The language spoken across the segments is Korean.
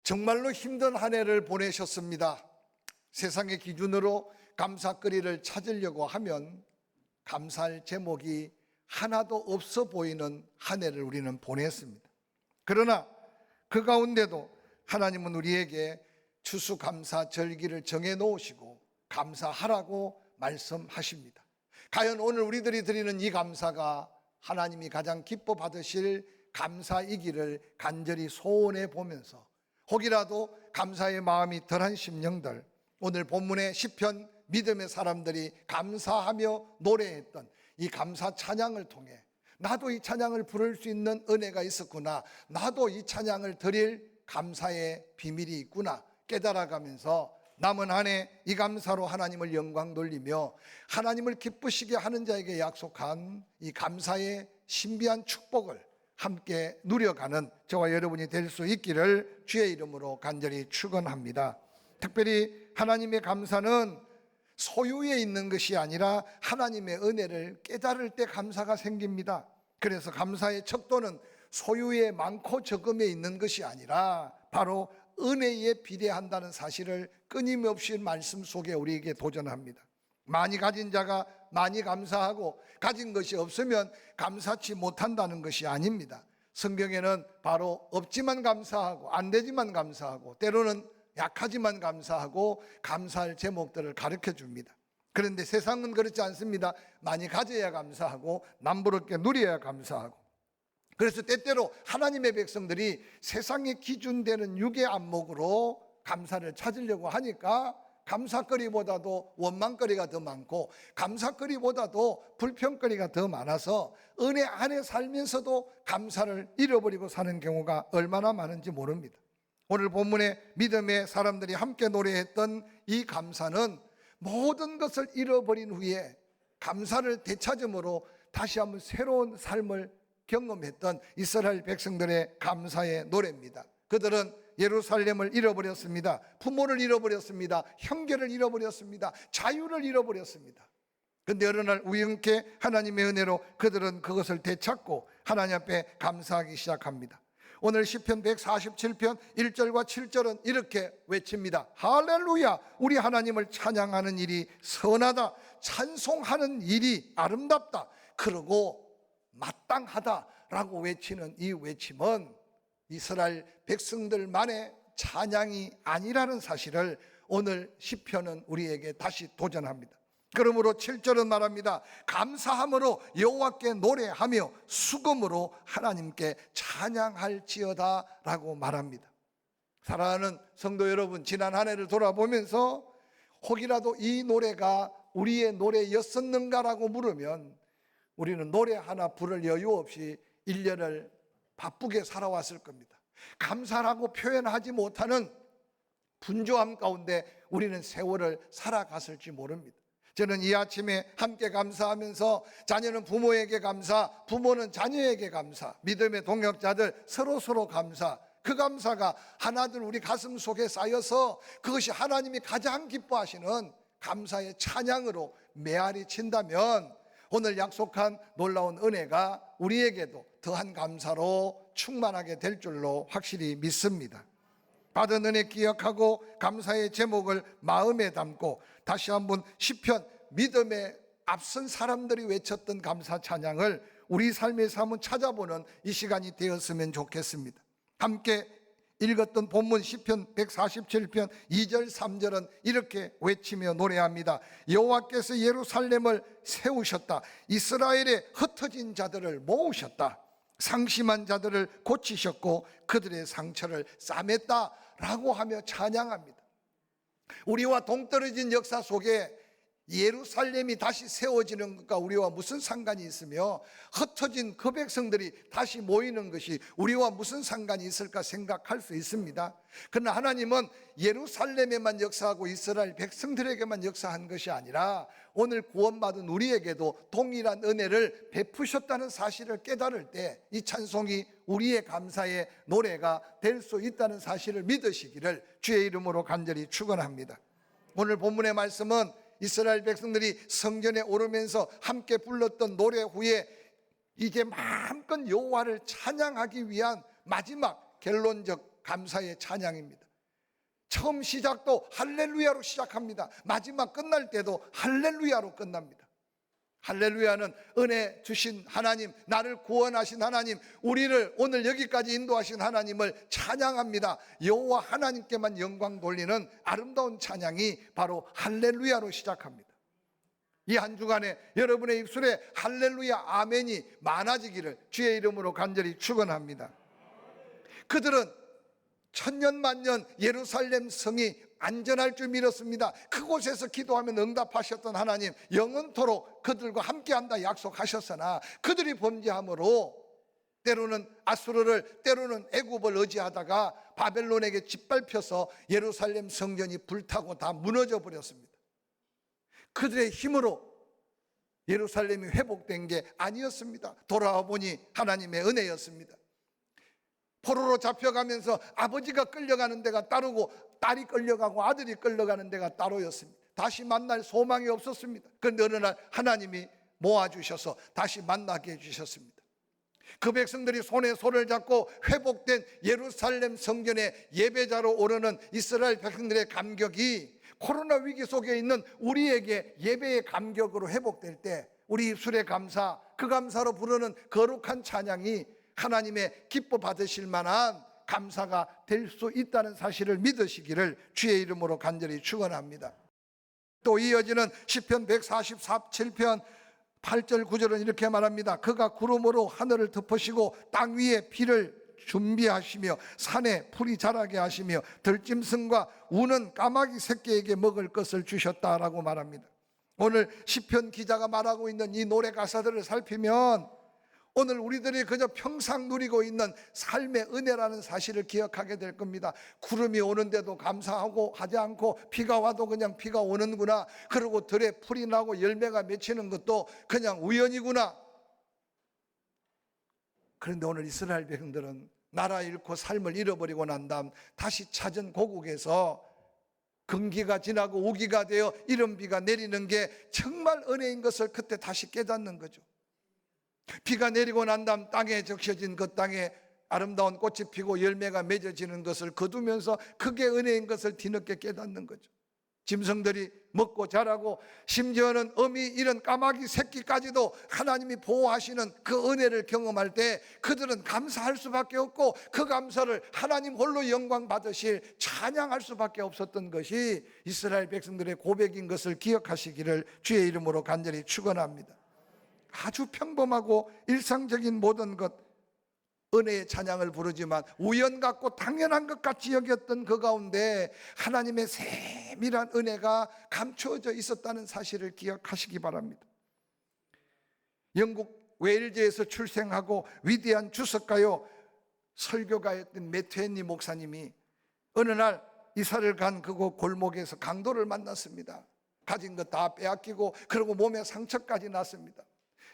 정말로 힘든 한 해를 보내셨습니다. 세상의 기준으로 감사거리를 찾으려고 하면 감사할 제목이 하나도 없어 보이는 한 해를 우리는 보냈습니다. 그러나 그 가운데도 하나님은 우리에게 추수감사절기를 정해놓으시고 감사하라고 말씀하십니다. 과연 오늘 우리들이 드리는 이 감사가 하나님이 가장 기뻐 받으실 감사이기를 간절히 소원해 보면서 혹이라도 감사의 마음이 덜한 심령들, 오늘 본문의 시편 믿음의 사람들이 감사하며 노래했던 이 감사 찬양을 통해 나도 이 찬양을 부를 수 있는 은혜가 있었구나, 나도 이 찬양을 드릴 감사의 비밀이 있구나 깨달아가면서 남은 한 해 이 감사로 하나님을 영광 돌리며 하나님을 기쁘시게 하는 자에게 약속한 이 감사의 신비한 축복을 함께 누려가는 저와 여러분이 될 수 있기를 주의 이름으로 간절히 축원합니다. 특별히 하나님의 감사는 소유에 있는 것이 아니라 하나님의 은혜를 깨달을 때 감사가 생깁니다. 그래서 감사의 척도는 소유에 많고 적음에 있는 것이 아니라 바로 은혜에 비례한다는 사실을 끊임없이 말씀 속에 우리에게 도전합니다. 많이 가진 자가 많이 감사하고 가진 것이 없으면 감사치 못한다는 것이 아닙니다. 성경에는 바로 없지만 감사하고 안 되지만 감사하고 때로는 약하지만 감사하고 감사할 제목들을 가르쳐 줍니다. 그런데 세상은 그렇지 않습니다. 많이 가져야 감사하고 남부럽게 누려야 감사하고, 그래서 때때로 하나님의 백성들이 세상의 기준되는 육의 안목으로 감사를 찾으려고 하니까 감사거리보다도 원망거리가 더 많고 감사거리보다도 불평거리가 더 많아서 은혜 안에 살면서도 감사를 잃어버리고 사는 경우가 얼마나 많은지 모릅니다. 오늘 본문의 믿음의 사람들이 함께 노래했던 이 감사는 모든 것을 잃어버린 후에 감사를 되찾음으로 다시 한번 새로운 삶을 경험했던 이스라엘 백성들의 감사의 노래입니다. 그들은 예루살렘을 잃어버렸습니다. 부모를 잃어버렸습니다. 형제를 잃어버렸습니다. 자유를 잃어버렸습니다. 그런데 어느 날 우연케 하나님의 은혜로 그들은 그것을 되찾고 하나님 앞에 감사하기 시작합니다. 오늘 시편 147편 1절과 7절은 이렇게 외칩니다. 할렐루야, 우리 하나님을 찬양하는 일이 선하다, 찬송하는 일이 아름답다, 그러고 마땅하다라고 외치는 이 외침은 이스라엘 백성들만의 찬양이 아니라는 사실을 오늘 시편은 우리에게 다시 도전합니다. 그러므로 7절은 말합니다. 감사함으로 여호와께 노래하며 수금으로 하나님께 찬양할지어다 라고 말합니다. 사랑하는 성도 여러분, 지난 한 해를 돌아보면서 혹이라도 이 노래가 우리의 노래였었는가라고 물으면 우리는 노래 하나 부를 여유 없이 1년을 바쁘게 살아왔을 겁니다. 감사라고 표현하지 못하는 분주함 가운데 우리는 세월을 살아갔을지 모릅니다. 저는 이 아침에 함께 감사하면서 자녀는 부모에게 감사, 부모는 자녀에게 감사, 믿음의 동역자들 서로 감사, 그 감사가 하나둘 우리 가슴 속에 쌓여서 그것이 하나님이 가장 기뻐하시는 감사의 찬양으로 메아리 친다면 오늘 약속한 놀라운 은혜가 우리에게도 더한 감사로 충만하게 될 줄로 확실히 믿습니다. 받은 은혜 기억하고 감사의 제목을 마음에 담고 다시 한번 시편 믿음에 앞선 사람들이 외쳤던 감사 찬양을 우리 삶에서 한번 찾아보는 이 시간이 되었으면 좋겠습니다. 함께 읽었던 본문 시편 147편 2절 3절은 이렇게 외치며 노래합니다. 여호와께서 예루살렘을 세우셨다. 이스라엘의 흩어진 자들을 모으셨다. 상심한 자들을 고치셨고 그들의 상처를 싸맸다 라고 하며 찬양합니다. 우리와 동떨어진 역사 속에 예루살렘이 다시 세워지는 것과 우리와 무슨 상관이 있으며 흩어진 그 백성들이 다시 모이는 것이 우리와 무슨 상관이 있을까 생각할 수 있습니다. 그러나 하나님은 예루살렘에만 역사하고 이스라엘 백성들에게만 역사한 것이 아니라 오늘 구원받은 우리에게도 동일한 은혜를 베푸셨다는 사실을 깨달을 때 이 찬송이 우리의 감사의 노래가 될 수 있다는 사실을 믿으시기를 주의 이름으로 간절히 축원합니다. 오늘 본문의 말씀은 이스라엘 백성들이 성전에 오르면서 함께 불렀던 노래 후에 이제 마음껏 여호와를 찬양하기 위한 마지막 결론적 감사의 찬양입니다. 처음 시작도 할렐루야로 시작합니다. 마지막 끝날 때도 할렐루야로 끝납니다. 할렐루야는 은혜 주신 하나님, 나를 구원하신 하나님, 우리를 오늘 여기까지 인도하신 하나님을 찬양합니다. 여호와 하나님께만 영광 돌리는 아름다운 찬양이 바로 할렐루야로 시작합니다. 이 한 주간에 여러분의 입술에 할렐루야 아멘이 많아지기를 주의 이름으로 간절히 축원합니다. 그들은 천년만년 예루살렘 성이 안전할 줄 믿었습니다. 그곳에서 기도하면 응답하셨던 하나님, 영원토록 그들과 함께한다 약속하셨으나 그들이 범죄함으로 때로는 아수르를, 때로는 애굽을 의지하다가 바벨론에게 짓밟혀서 예루살렘 성전이 불타고 다 무너져 버렸습니다. 그들의 힘으로 예루살렘이 회복된 게 아니었습니다. 돌아와 보니 하나님의 은혜였습니다. 포로로 잡혀가면서 아버지가 끌려가는 데가 따르고 딸이 끌려가고 아들이 끌려가는 데가 따로였습니다. 다시 만날 소망이 없었습니다. 그런데 어느 날 하나님이 모아주셔서 다시 만나게 해주셨습니다. 그 백성들이 손에 손을 잡고 회복된 예루살렘 성전의 예배자로 오르는 이스라엘 백성들의 감격이 코로나 위기 속에 있는 우리에게 예배의 감격으로 회복될 때 우리 입술의 감사, 그 감사로 부르는 거룩한 찬양이 하나님의 기뻐 받으실 만한 감사가 될 수 있다는 사실을 믿으시기를 주의 이름으로 간절히 축원합니다. 또 이어지는 시편 147편 8절 9절은 이렇게 말합니다. 그가 구름으로 하늘을 덮으시고 땅 위에 비를 준비하시며 산에 풀이 자라게 하시며 들짐승과 우는 까마귀 새끼에게 먹을 것을 주셨다라고 말합니다. 오늘 시편 기자가 말하고 있는 이 노래 가사들을 살피면 오늘 우리들이 그저 평상 누리고 있는 삶의 은혜라는 사실을 기억하게 될 겁니다. 구름이 오는데도 감사하고 하지 않고 비가 와도 그냥 비가 오는구나. 그리고 들에 풀이 나고 열매가 맺히는 것도 그냥 우연이구나. 그런데 오늘 이스라엘 백성들은 나라 잃고 삶을 잃어버리고 난 다음 다시 찾은 고국에서 건기가 지나고 우기가 되어 이른 비가 내리는 게 정말 은혜인 것을 그때 다시 깨닫는 거죠. 비가 내리고 난 다음 땅에 적셔진 그 땅에 아름다운 꽃이 피고 열매가 맺어지는 것을 거두면서 그게 은혜인 것을 뒤늦게 깨닫는 거죠. 짐승들이 먹고 자라고 심지어는 어미 이런 까마귀 새끼까지도 하나님이 보호하시는 그 은혜를 경험할 때 그들은 감사할 수밖에 없고 그 감사를 하나님 홀로 영광 받으실 찬양할 수밖에 없었던 것이 이스라엘 백성들의 고백인 것을 기억하시기를 주의 이름으로 간절히 축원합니다. 아주 평범하고 일상적인 모든 것 은혜의 찬양을 부르지만 우연 같고 당연한 것 같이 여겼던 그 가운데 하나님의 세밀한 은혜가 감추어져 있었다는 사실을 기억하시기 바랍니다. 영국 웨일즈에서 출생하고 위대한 주석가요 설교가였던 매트헨리 목사님이 어느 날 이사를 간 그곳 골목에서 강도를 만났습니다. 가진 것 다 빼앗기고 그리고 몸에 상처까지 났습니다.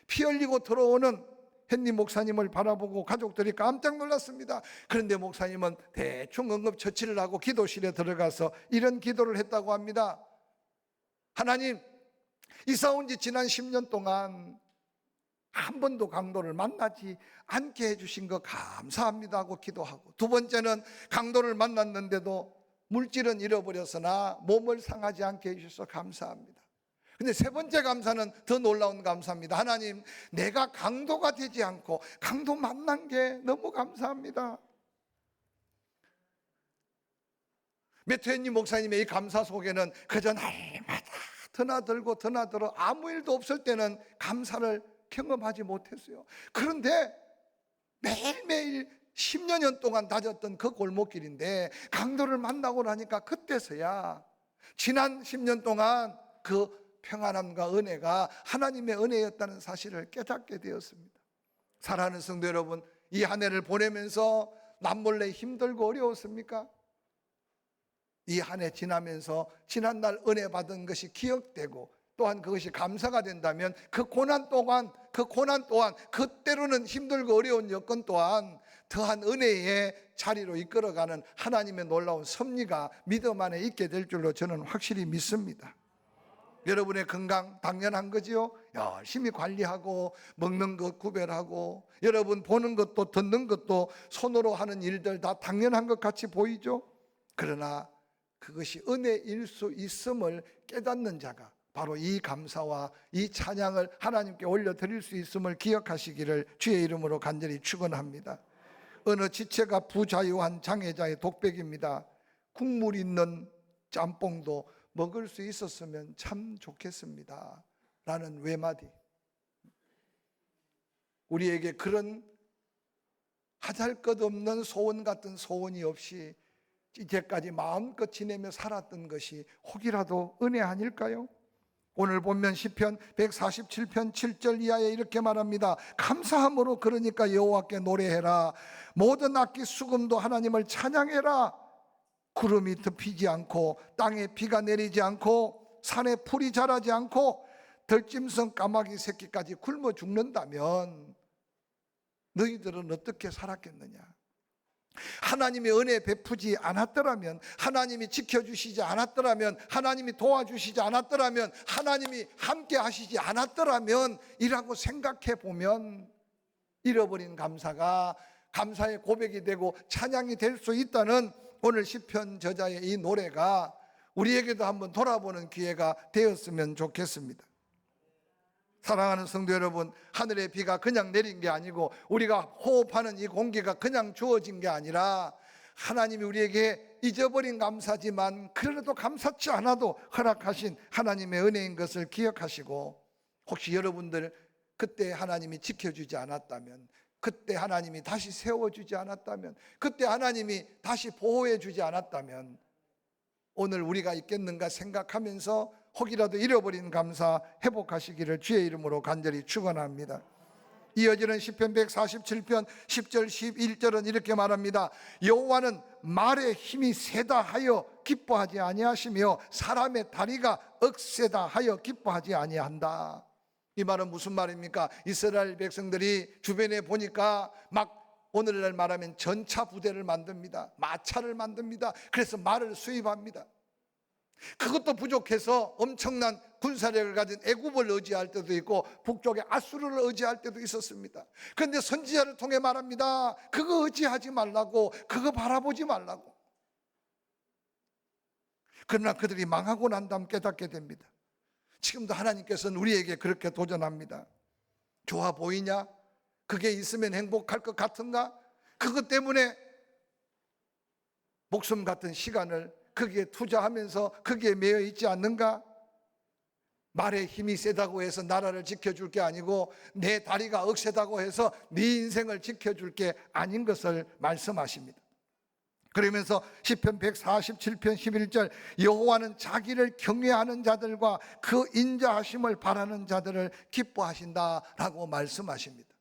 피 흘리고 들어오는 헨리 목사님을 바라보고 가족들이 깜짝 놀랐습니다. 그런데 목사님은 대충 응급처치를 하고 기도실에 들어가서 이런 기도를 했다고 합니다. 하나님, 이사 온 지 지난 10년 동안 한 번도 강도를 만나지 않게 해주신 거 감사합니다 하고 기도하고, 두 번째는 강도를 만났는데도 물질은 잃어버렸으나 몸을 상하지 않게 해주셔서 감사합니다. 근데 세 번째 감사는 더 놀라운 감사입니다. 하나님, 내가 강도가 되지 않고 강도 만난 게 너무 감사합니다. 매트헨리 목사님의 이 감사 속에는 그저 날마다 드나들고 드나들어 아무 일도 없을 때는 감사를 경험하지 못했어요. 그런데 매일매일 10여 년 동안 다녔던 그 골목길인데 강도를 만나고 나니까 그때서야 지난 10년 동안 그 평안함과 은혜가 하나님의 은혜였다는 사실을 깨닫게 되었습니다. 사랑하는 성도 여러분, 이 한 해를 보내면서 남몰래 힘들고 어려웠습니까? 이 한 해 지나면서 지난날 은혜 받은 것이 기억되고 또한 그것이 감사가 된다면 그 고난 또한 그때로는 힘들고 어려운 여건 또한 더한 은혜의 자리로 이끌어가는 하나님의 놀라운 섭리가 믿음 안에 있게 될 줄로 저는 확실히 믿습니다. 여러분의 건강 당연한 거지요. 열심히 관리하고 먹는 것 구별하고 여러분 보는 것도 듣는 것도 손으로 하는 일들 다 당연한 것 같이 보이죠. 그러나 그것이 은혜일 수 있음을 깨닫는 자가 바로 이 감사와 이 찬양을 하나님께 올려드릴 수 있음을 기억하시기를 주의 이름으로 간절히 축원합니다. 어느 지체가 부자유한 장애자의 독백입니다. 국물 있는 짬뽕도 먹을 수 있었으면 참 좋겠습니다 라는 외마디. 우리에게 그런 하잘것없는 소원 같은 소원이 없이 이제까지 마음껏 지내며 살았던 것이 혹이라도 은혜 아닐까요? 오늘 본면 시편 147편 7절 이하에 이렇게 말합니다. 감사함으로 그러니까 여호와께 노래해라. 모든 악기 수금도 하나님을 찬양해라. 구름이 덮이지 않고 땅에 비가 내리지 않고 산에 풀이 자라지 않고 들짐승 까마귀 새끼까지 굶어 죽는다면 너희들은 어떻게 살았겠느냐? 하나님의 은혜 베푸지 않았더라면, 하나님이 지켜주시지 않았더라면, 하나님이 도와주시지 않았더라면, 하나님이 함께 하시지 않았더라면 이라고 생각해 보면 잃어버린 감사가 감사의 고백이 되고 찬양이 될 수 있다는 오늘 시편 저자의 이 노래가 우리에게도 한번 돌아보는 기회가 되었으면 좋겠습니다. 사랑하는 성도 여러분, 하늘의 비가 그냥 내린 게 아니고 우리가 호흡하는 이 공기가 그냥 주어진 게 아니라 하나님이 우리에게 잊어버린 감사지만 그래도 감사치 않아도 허락하신 하나님의 은혜인 것을 기억하시고, 혹시 여러분들 그때 하나님이 지켜주지 않았다면, 그때 하나님이 다시 세워주지 않았다면, 그때 하나님이 다시 보호해주지 않았다면 오늘 우리가 있겠는가 생각하면서 혹이라도 잃어버린 감사 회복하시기를 주의 이름으로 간절히 축원합니다. 이어지는 시편 147편 10절 11절은 이렇게 말합니다. 여호와는 말의 힘이 세다 하여 기뻐하지 아니하시며 사람의 다리가 억세다 하여 기뻐하지 아니한다. 이 말은 무슨 말입니까? 이스라엘 백성들이 주변에 보니까 막 오늘날 말하면 전차 부대를 만듭니다. 마차를 만듭니다. 그래서 말을 수입합니다. 그것도 부족해서 엄청난 군사력을 가진 애굽을 의지할 때도 있고 북쪽의 아수르를 의지할 때도 있었습니다. 그런데 선지자를 통해 말합니다. 그거 의지하지 말라고, 그거 바라보지 말라고. 그러나 그들이 망하고 난 다음 깨닫게 됩니다. 지금도 하나님께서는 우리에게 그렇게 도전합니다. 좋아 보이냐? 그게 있으면 행복할 것 같은가? 그것 때문에 목숨 같은 시간을 거기에 투자하면서 거기에 매여 있지 않는가? 말의 힘이 세다고 해서 나라를 지켜줄 게 아니고 내 다리가 억세다고 해서 네 인생을 지켜줄 게 아닌 것을 말씀하십니다. 그러면서 시편 147편 11절 여호와는 자기를 경외하는 자들과 그 인자하심을 바라는 자들을 기뻐하신다라고 말씀하십니다.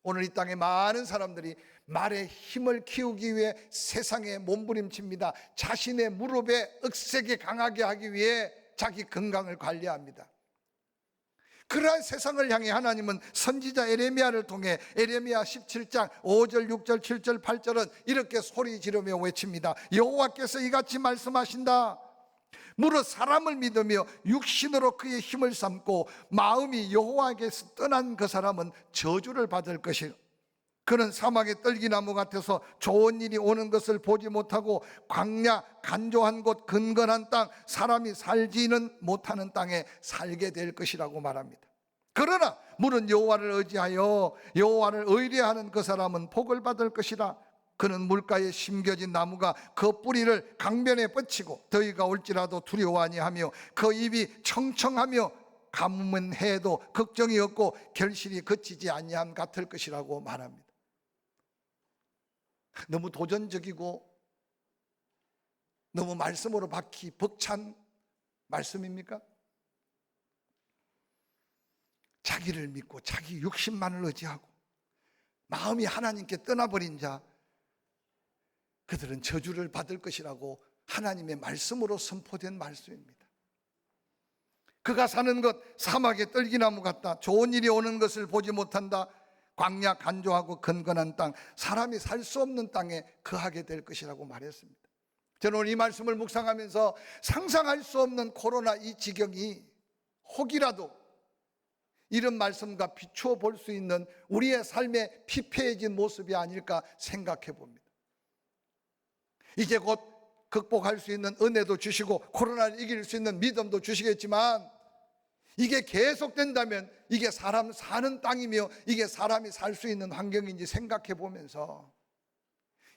오늘 이 땅에 많은 사람들이 말의 힘을 키우기 위해 세상에 몸부림칩니다. 자신의 무릎에 억세게 강하게 하기 위해 자기 건강을 관리합니다. 그러한 세상을 향해 하나님은 선지자 에레미야를 통해 에레미야 17장 5절 6절 7절 8절은 이렇게 소리 지르며 외칩니다. 여호와께서 이같이 말씀하신다. 무릇 사람을 믿으며 육신으로 그의 힘을 삼고 마음이 여호와에게서 떠난 그 사람은 저주를 받을 것이요 그는 사막의 떨기나무 같아서 좋은 일이 오는 것을 보지 못하고 광야 간조한 곳 근건한 땅 사람이 살지는 못하는 땅에 살게 될 것이라고 말합니다. 그러나 물은 여호와를 의지하여 여호와를 의뢰하는 그 사람은 복을 받을 것이라. 그는 물가에 심겨진 나무가 그 뿌리를 강변에 뻗치고 더위가 올지라도 두려워 아니하며 그 입이 청청하며 가뭄은 해도 걱정이 없고 결실이 그치지 아니함 같을 것이라고 말합니다. 너무 도전적이고 너무 말씀으로 박히 벅찬 말씀입니까? 자기를 믿고 자기 육신만을 의지하고 마음이 하나님께 떠나버린 자, 그들은 저주를 받을 것이라고 하나님의 말씀으로 선포된 말씀입니다. 그가 사는 것 사막의 떨기나무 같다. 좋은 일이 오는 것을 보지 못한다. 광야 간조하고 건건한 땅, 사람이 살 수 없는 땅에 거하게 될 것이라고 말했습니다. 저는 오늘 이 말씀을 묵상하면서 상상할 수 없는 코로나 이 지경이 혹이라도 이런 말씀과 비추어 볼 수 있는 우리의 삶의 피폐해진 모습이 아닐까 생각해 봅니다. 이제 곧 극복할 수 있는 은혜도 주시고 코로나를 이길 수 있는 믿음도 주시겠지만, 이게 계속된다면 이게 사람 사는 땅이며 이게 사람이 살 수 있는 환경인지 생각해 보면서,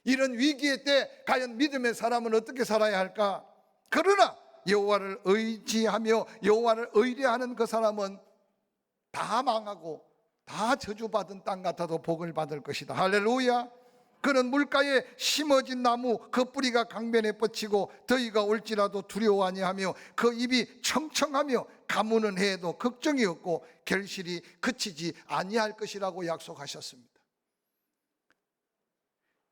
이런 위기의 때 과연 믿음의 사람은 어떻게 살아야 할까? 그러나 여호와를 의지하며 여호와를 의뢰하는 그 사람은 다 망하고 다 저주받은 땅 같아도 복을 받을 것이다. 할렐루야. 그는 물가에 심어진 나무, 그 뿌리가 강변에 뻗치고 더위가 올지라도 두려워 아니하며 그 입이 청청하며 가무는 해도 걱정이 없고 결실이 그치지 아니할 것이라고 약속하셨습니다.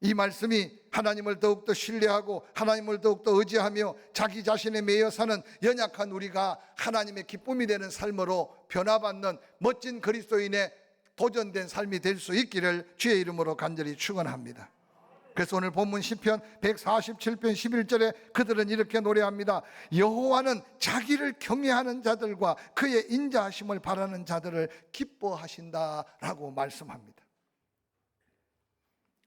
이 말씀이 하나님을 더욱더 신뢰하고 하나님을 더욱더 의지하며 자기 자신에 매여 사는 연약한 우리가 하나님의 기쁨이 되는 삶으로 변화받는 멋진 그리스도인의 도전된 삶이 될 수 있기를 주의 이름으로 간절히 축원합니다. 그래서 오늘 본문 시편 147편 11절에 그들은 이렇게 노래합니다. 여호와는 자기를 경외하는 자들과 그의 인자하심을 바라는 자들을 기뻐하신다라고 말씀합니다.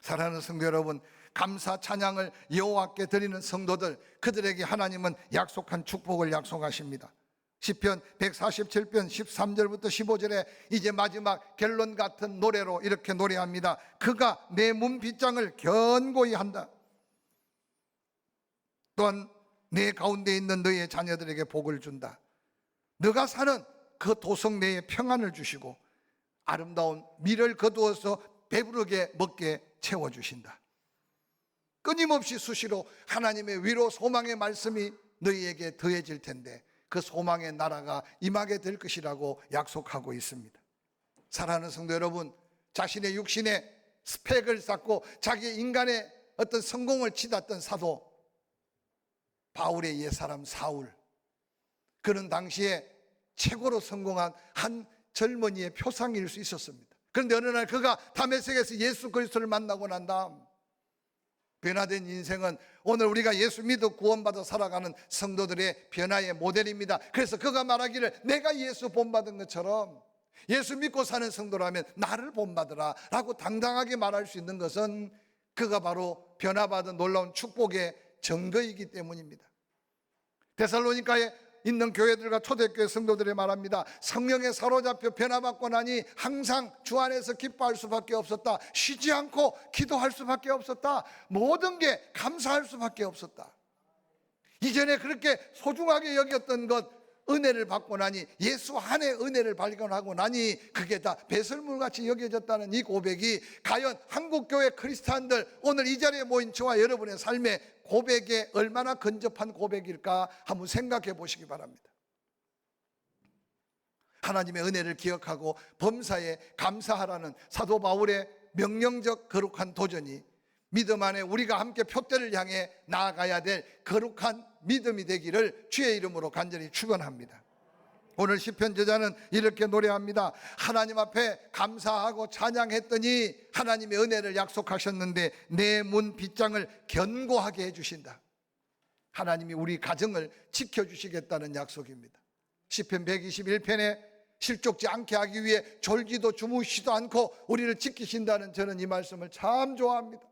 사랑하는 성도 여러분, 감사 찬양을 여호와께 드리는 성도들, 그들에게 하나님은 약속한 축복을 약속하십니다. 시편 147편 13절부터 15절에 이제 마지막 결론 같은 노래로 이렇게 노래합니다. 그가 내 문빗장을 견고히 한다. 또한 내 가운데 있는 너의 자녀들에게 복을 준다. 너가 사는 그 도성 내에 평안을 주시고 아름다운 밀을 거두어서 배부르게 먹게 채워주신다. 끊임없이 수시로 하나님의 위로 소망의 말씀이 너희에게 더해질 텐데 그 소망의 나라가 임하게 될 것이라고 약속하고 있습니다. 사랑하는 성도 여러분, 자신의 육신의 스펙을 쌓고 자기 인간의 어떤 성공을 치닫던 사도 바울의 옛사람 사울, 그는 당시에 최고로 성공한 한 젊은이의 표상일 수 있었습니다. 그런데 어느 날 그가 다메섹에서 예수 그리스도를 만나고 난 다음 변화된 인생은 오늘 우리가 예수 믿어 구원받아 살아가는 성도들의 변화의 모델입니다. 그래서 그가 말하기를 내가 예수 본받은 것처럼 예수 믿고 사는 성도라면 나를 본받으라 라고 당당하게 말할 수 있는 것은 그가 바로 변화받은 놀라운 축복의 증거이기 때문입니다. 데살로니가에 있는 교회들과 초대교회 성도들이 말합니다. 성령에 사로잡혀 변화받고 나니 항상 주 안에서 기뻐할 수밖에 없었다. 쉬지 않고 기도할 수밖에 없었다. 모든 게 감사할 수밖에 없었다. 이전에 그렇게 소중하게 여겼던 것, 은혜를 받고 나니, 예수 안에 은혜를 발견하고 나니 그게 다 배설물같이 여겨졌다는 이 고백이 과연 한국교회 크리스찬들, 오늘 이 자리에 모인 저와 여러분의 삶에 고백에 얼마나 근접한 고백일까 한번 생각해 보시기 바랍니다. 하나님의 은혜를 기억하고 범사에 감사하라는 사도 바울의 명령적 거룩한 도전이 믿음 안에 우리가 함께 표대를 향해 나아가야 될 거룩한 믿음이 되기를 주의 이름으로 간절히 축원합니다. 오늘 시편 저자는 이렇게 노래합니다. 하나님 앞에 감사하고 찬양했더니 하나님의 은혜를 약속하셨는데 내 문 빗장을 견고하게 해주신다. 하나님이 우리 가정을 지켜주시겠다는 약속입니다. 시편 121편에 실족지 않게 하기 위해 졸지도 주무시지도 않고 우리를 지키신다는, 저는 이 말씀을 참 좋아합니다.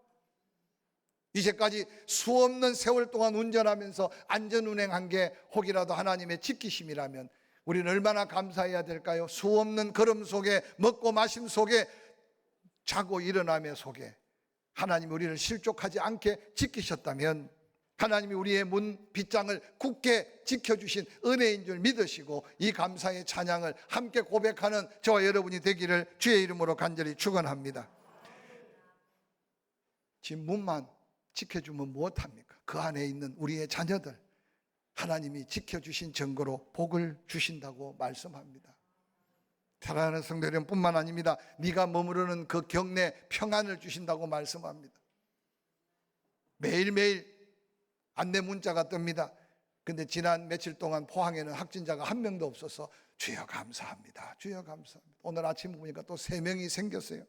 이제까지 수없는 세월 동안 운전하면서 안전운행한 게 혹이라도 하나님의 지키심이라면 우리는 얼마나 감사해야 될까요? 수없는 걸음 속에, 먹고 마심 속에, 자고 일어남의 속에 하나님이 우리를 실족하지 않게 지키셨다면 하나님이 우리의 문 빗장을 굳게 지켜주신 은혜인 줄 믿으시고 이 감사의 찬양을 함께 고백하는 저와 여러분이 되기를 주의 이름으로 간절히 축원합니다. 지금 문만 지켜주면 무엇합니까? 그 안에 있는 우리의 자녀들 하나님이 지켜주신 증거로 복을 주신다고 말씀합니다. 사랑하는 성도 여러분뿐만 아닙니다. 네가 머무르는 그 경내 평안을 주신다고 말씀합니다. 매일매일 안내 문자가 뜹니다. 근데 지난 며칠 동안 포항에는 확진자가 한 명도 없어서 주여 감사합니다. 주여 감사합니다. 오늘 아침 보니까 또 3명이 생겼어요.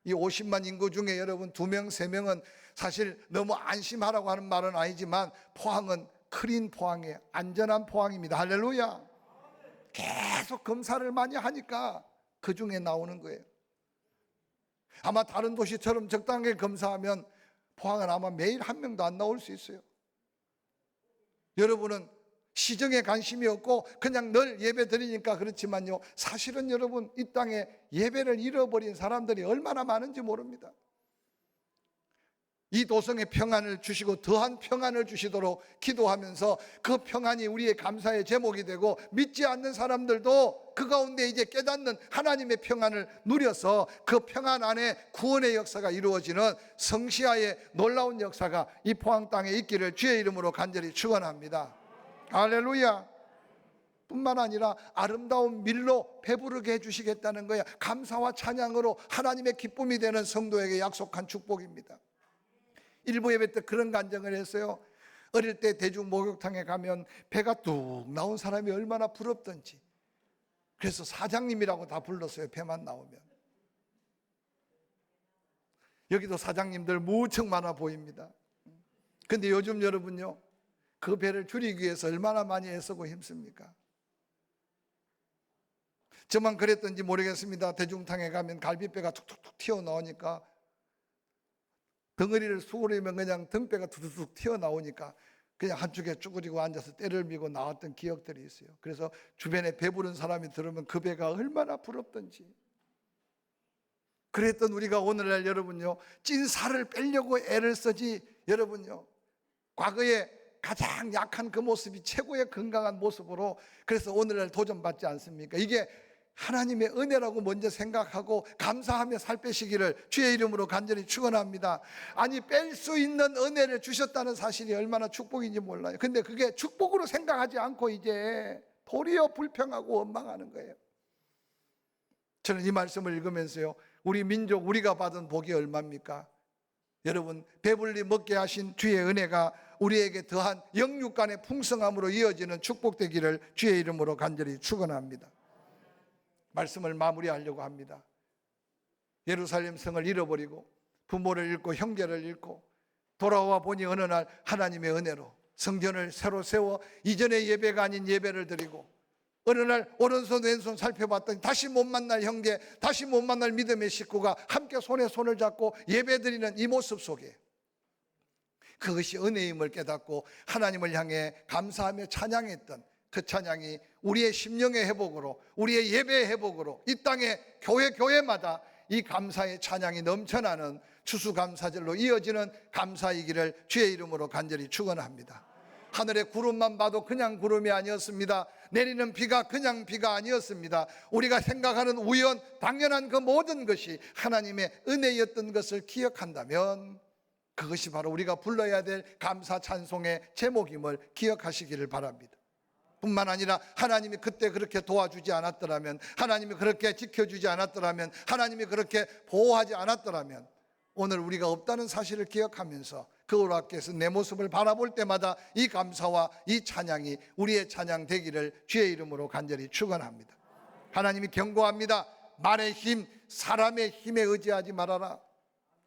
이 50만 인구 중에 여러분 2명, 3명은 사실 너무 안심하라고 하는 말은 아니지만 포항은 클린 포항이에요. 안전한 포항입니다. 할렐루야. 계속 검사를 많이 하니까 그 중에 나오는 거예요. 아마 다른 도시처럼 적당하게 검사하면 포항은 아마 매일 한 명도 안 나올 수 있어요. 여러분은 시정에 관심이 없고 그냥 늘 예배 드리니까 그렇지만요, 사실은 여러분 이 땅에 예배를 잃어버린 사람들이 얼마나 많은지 모릅니다. 이 도성에 평안을 주시고 더한 평안을 주시도록 기도하면서 그 평안이 우리의 감사의 제목이 되고, 믿지 않는 사람들도 그 가운데 이제 깨닫는 하나님의 평안을 누려서 그 평안 안에 구원의 역사가 이루어지는 성시아의 놀라운 역사가 이 포항 땅에 있기를 주의 이름으로 간절히 축원합니다. 할렐루야. 뿐만 아니라 아름다운 밀로 배부르게 해주시겠다는 거야. 감사와 찬양으로 하나님의 기쁨이 되는 성도에게 약속한 축복입니다. 일부 예배 때 그런 간증을 했어요. 어릴 때 대중 목욕탕에 가면 배가 뚝 나온 사람이 얼마나 부럽던지. 그래서 사장님이라고 다 불렀어요, 배만 나오면. 여기도 사장님들 무척 많아 보입니다. 근데 요즘 여러분요, 그 배를 줄이기 위해서 얼마나 많이 애쓰고 힘씁니까? 저만 그랬던지 모르겠습니다. 대중탕에 가면 갈비뼈가 툭툭툭 튀어나오니까, 덩어리를 수그리면 그냥 등뼈가 툭툭툭 튀어나오니까 그냥 한쪽에 쭈그리고 앉아서 때를 미고 나왔던 기억들이 있어요. 그래서 주변에 배부른 사람이 들으면 그 배가 얼마나 부럽던지. 그랬던 우리가 오늘날 여러분요, 찐 살을 빼려고 애를 쓰지, 여러분요, 과거에 가장 약한 그 모습이 최고의 건강한 모습으로, 그래서 오늘날 도전받지 않습니까? 이게 하나님의 은혜라고 먼저 생각하고 감사하며 살 빼시기를 주의 이름으로 간절히 축원합니다. 아니, 뺄 수 있는 은혜를 주셨다는 사실이 얼마나 축복인지 몰라요. 근데 그게 축복으로 생각하지 않고 이제 도리어 불평하고 원망하는 거예요. 저는 이 말씀을 읽으면서요, 우리 민족, 우리가 받은 복이 얼마입니까? 여러분, 배불리 먹게 하신 주의 은혜가 우리에게 더한 영육간의 풍성함으로 이어지는 축복되기를 주의 이름으로 간절히 축원합니다. 말씀을 마무리하려고 합니다. 예루살렘 성을 잃어버리고 부모를 잃고 형제를 잃고 돌아와 보니 어느 날 하나님의 은혜로 성전을 새로 세워 이전의 예배가 아닌 예배를 드리고, 어느 날 오른손 왼손 살펴봤더니 다시 못 만날 형제, 다시 못 만날 믿음의 식구가 함께 손에 손을 잡고 예배 드리는 이 모습 속에 그것이 은혜임을 깨닫고 하나님을 향해 감사하며 찬양했던 그 찬양이 우리의 심령의 회복으로, 우리의 예배의 회복으로, 이 땅의 교회마다 이 감사의 찬양이 넘쳐나는 추수감사절로 이어지는 감사이기를 주의 이름으로 간절히 축원합니다. 하늘의 구름만 봐도 그냥 구름이 아니었습니다. 내리는 비가 그냥 비가 아니었습니다. 우리가 생각하는 우연, 당연한 그 모든 것이 하나님의 은혜였던 것을 기억한다면 그것이 바로 우리가 불러야 될 감사 찬송의 제목임을 기억하시기를 바랍니다. 뿐만 아니라 하나님이 그때 그렇게 도와주지 않았더라면, 하나님이 그렇게 지켜주지 않았더라면, 하나님이 그렇게 보호하지 않았더라면 오늘 우리가 없다는 사실을 기억하면서 거울 앞에서 내 모습을 바라볼 때마다 이 감사와 이 찬양이 우리의 찬양 되기를 주의 이름으로 간절히 축원합니다. 하나님이 경고합니다. 말의 힘, 사람의 힘에 의지하지 말아라.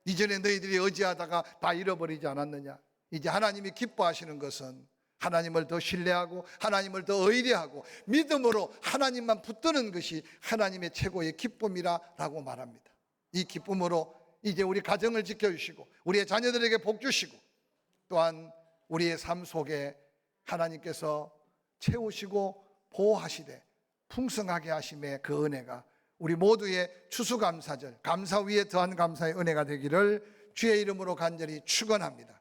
이전에 너희들이 의지하다가 다 잃어버리지 않았느냐. 이제 하나님이 기뻐하시는 것은 하나님을 더 신뢰하고 하나님을 더 의뢰하고 믿음으로 하나님만 붙드는 것이 하나님의 최고의 기쁨이라고 말합니다. 이 기쁨으로 이제 우리 가정을 지켜주시고 우리의 자녀들에게 복 주시고 또한 우리의 삶 속에 하나님께서 채우시고 보호하시되 풍성하게 하심의 그 은혜가 우리 모두의 추수감사절, 감사 위에 더한 감사의 은혜가 되기를 주의 이름으로 간절히 축원합니다.